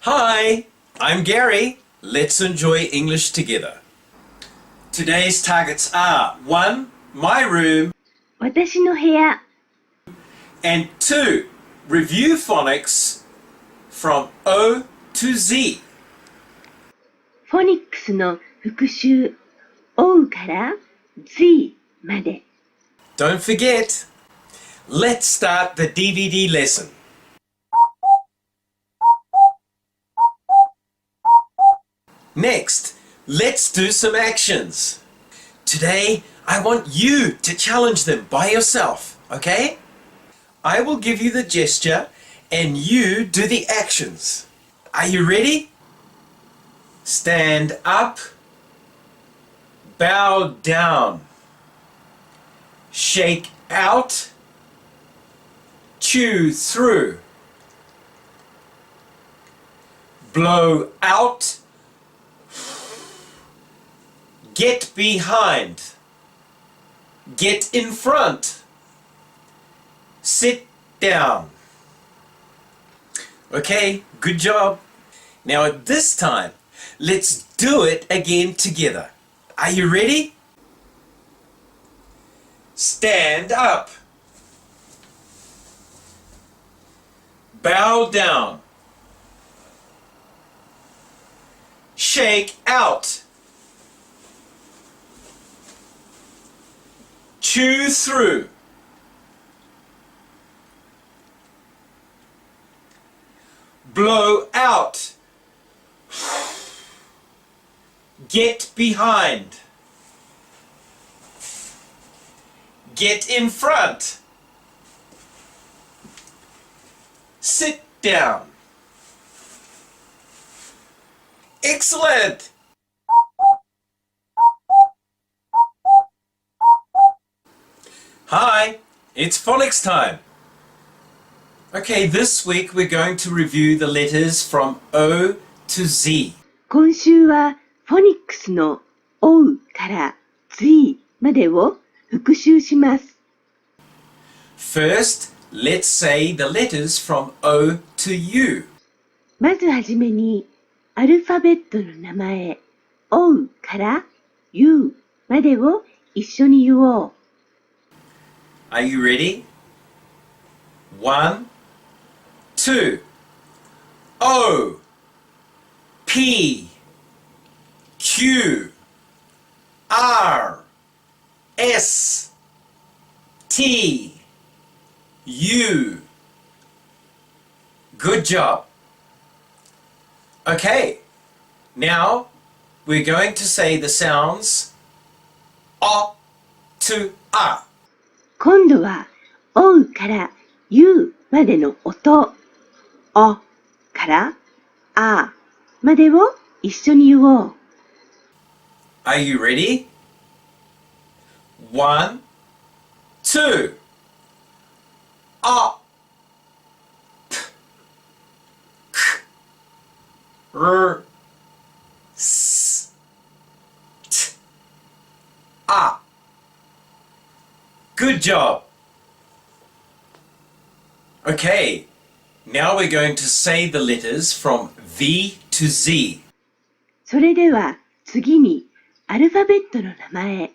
Hi, I'm Gary. Let's enjoy English together. Today's targets are 1. My room 私の部屋 and 2. Review phonics from O to Z. フォニックスの復習 O から Z まで Don't forget, let's start the DVD lesson. Next, let's do some actions. Today, I want you to challenge them by yourself, okay? I will give you the gesture and you do the actions. Are you ready? Stand up, bow down, shake out, chew through, blow out, get behind, get in front, sit down. Okay, good job. Now at this time, let's do it again together. Are you ready? Stand up. Bow down. Shake out. Chew through. Blow out. Get behind. Get in front. Sit down. Excellent! Hi, it's phonics time. Okay, this week we're going to review the letters from O to Z. 今週はフォニックスの O から Z までを復習します。First, let's say the letters from O to U. まずはじめにアルファベットの名前 O から U までを一緒に言おう。Are you ready? 1, 2. O, P, Q, R, S, T, U. Good job. Okay, now we're going to say the sounds O to A. 今度は O から U までの音 O から A までを一緒に言おう。Are you ready? 1, 2. A, P, K, R, S, T, A. Good job. Okay, now we're going to say the letters from V to Z. それでは次にアルファベットの名前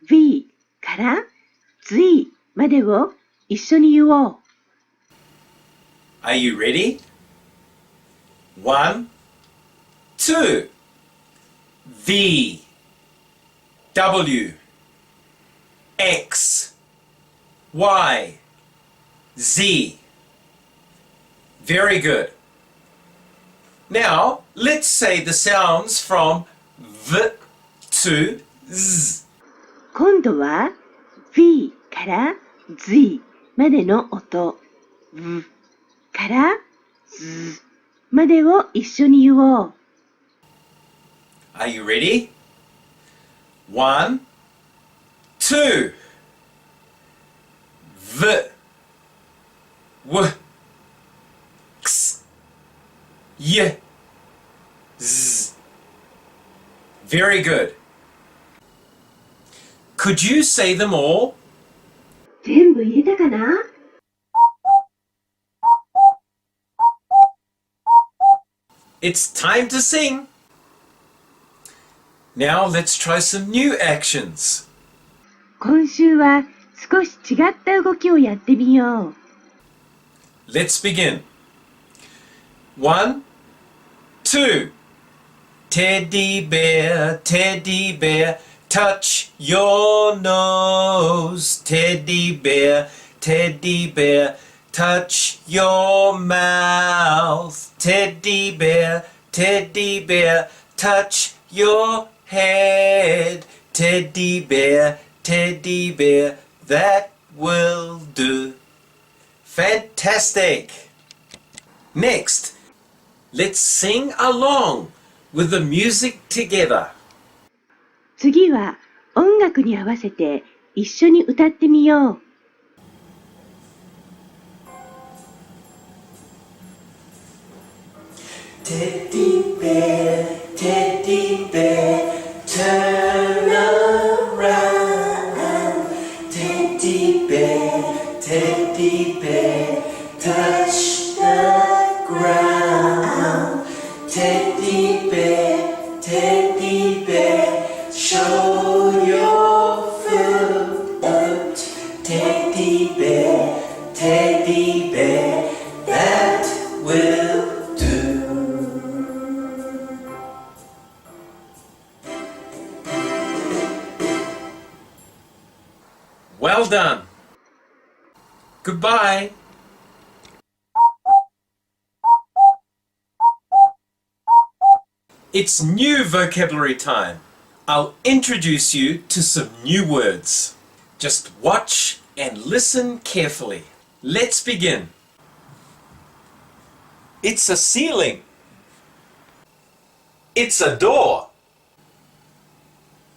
V から Z までを一緒に言おう。Are you ready? 1, 2. V, W, X, Y, Z. Very good. Now, let's say the sounds from V to Z. 今度は V から Z までの音 V から Z までを一緒に言おう。Are you ready? 1, 2. V, W, X, Y, Z. Very good. Could you say them all? 全部言えたかな？ It's time to sing. Now let's try some new actions. 今週は少し違った動きをやってみよう。Let's begin. 1, 2. Teddy bear, teddy bear, touch your nose. Teddy bear, teddy bear, touch your mouth. Teddy bear, teddy bear, touch your head. Teddy bear, teddy bear, that will do. Fantastic! Next, let's sing along with the music together. 次は音楽に合わせて一緒に歌ってみよう。Teddy bear, teddy bear, turn around. Teddy bear, teddy bear, touch the ground. Teddy bear, show your foot. Teddy bear, that will do. Well done. Goodbye. It's new vocabulary time. I'll introduce you to some new words. Just watch and listen carefully. Let's begin. It's a ceiling. It's a door.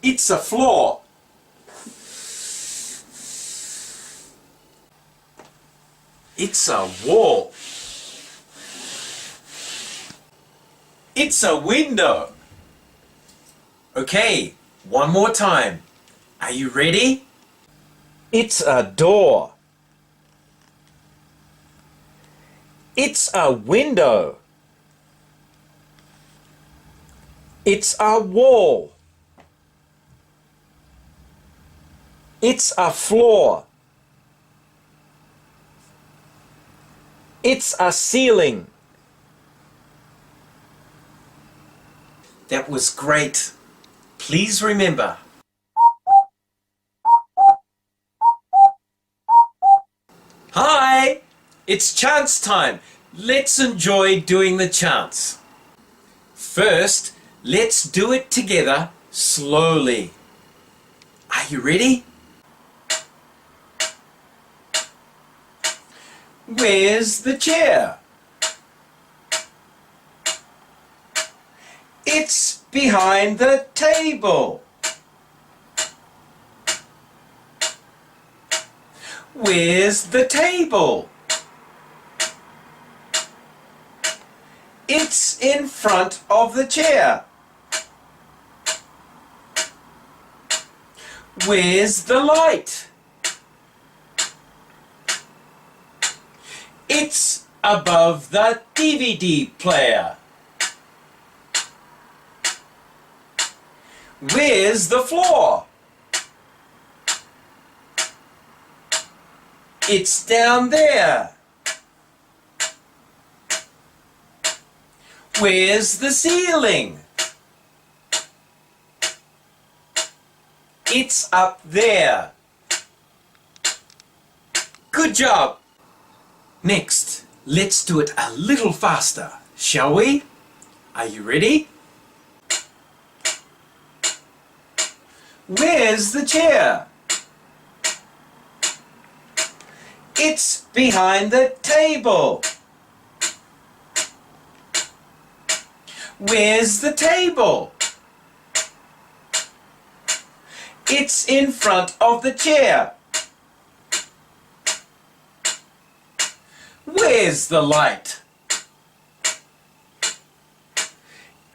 It's a floor. It's a wall. It's a window. Okay, one more time. Are you ready? It's a door. It's a window. It's a wall. It's a floor. It's a ceiling. That was great. Please remember. Hi! It's chants time. Let's enjoy doing the chants. First, let's do it together slowly. Are you ready? Where's the chair? It's behind the table. Where's the table? It's in front of the chair. Where's the light? It's above the DVD player. Where's the floor? It's down there. Where's the ceiling? It's up there. Good job. Next, let's do it a little faster, shall we? Are you ready? Where's the chair? It's behind the table. Where's the table? It's in front of the chair. Where's the light?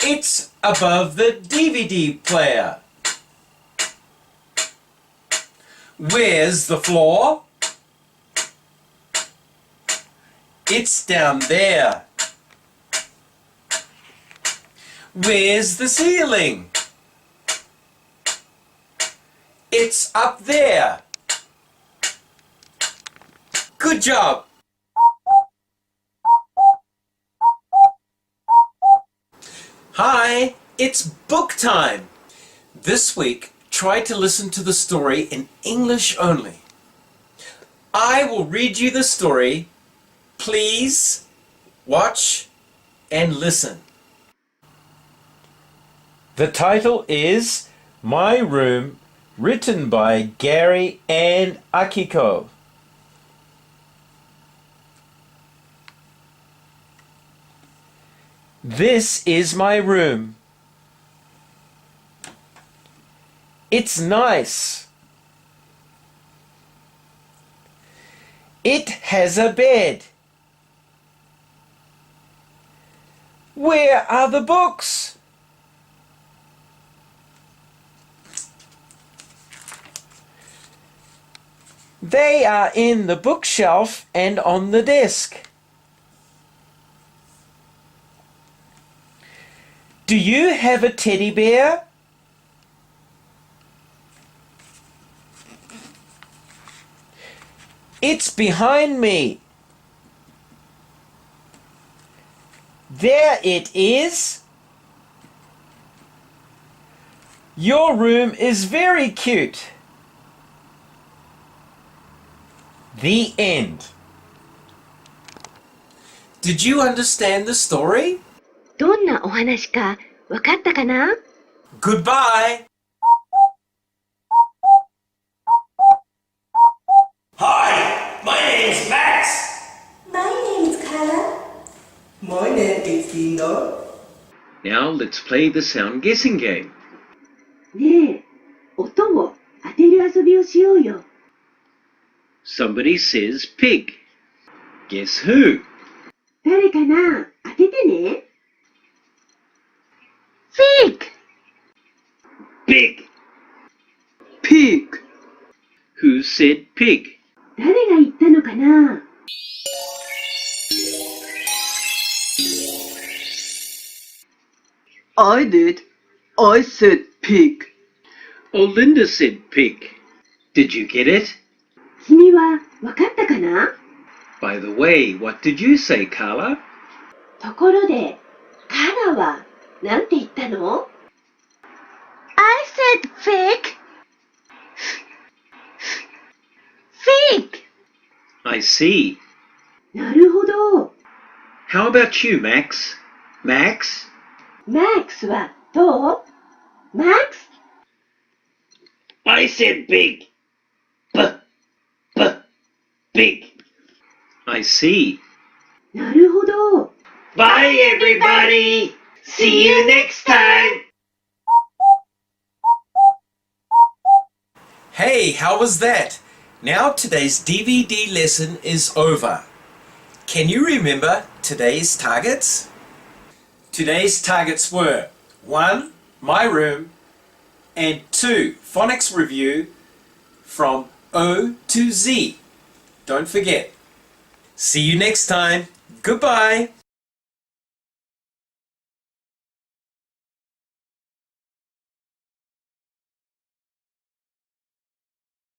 It's above the DVD player. Where's the floor? It's down there. Where's the ceiling? It's up there. Good job. Hi, it's book time. This week, try to listen to the story in English only. I will read you the story. Please watch and listen. The title is My Room, written by Gary and Akiko. This is my room. It's nice. It has a bed. Where are the books? They are in the bookshelf and on the desk. Do you have a teddy bear? It's behind me. There it is. Your room is very cute. The end. Did you understand the story? どんなお話かわかったかな？ Goodbye. Hi, my name's Max. My name is Carla. My name is Dino. Now let's play the sound guessing game. ねえ、音を当てる遊びをしようよ。Somebody says pig. Guess who? 誰かな？当ててね。Pig! Pig. Pig. Who said pig? 誰が言ったのかな？ I did. I said pig. Oh, Linda said pig. Did you get it? 君はわかったかな？ By the way, what did you say, Carla? ところで、カラはなんて言ったの？ I said fig. Fig! I see. なるほど。How about you, Max? Max? Max はどう？ Max? I said big. Big. I see. なるほど。Bye, everybody. See you next time. Hey, how was that? Now today's DVD lesson is over. Can you remember today's targets? Today's targets were 1. My room, and 2. Phonics review from O to Z. Don't forget. See you next time. Goodbye.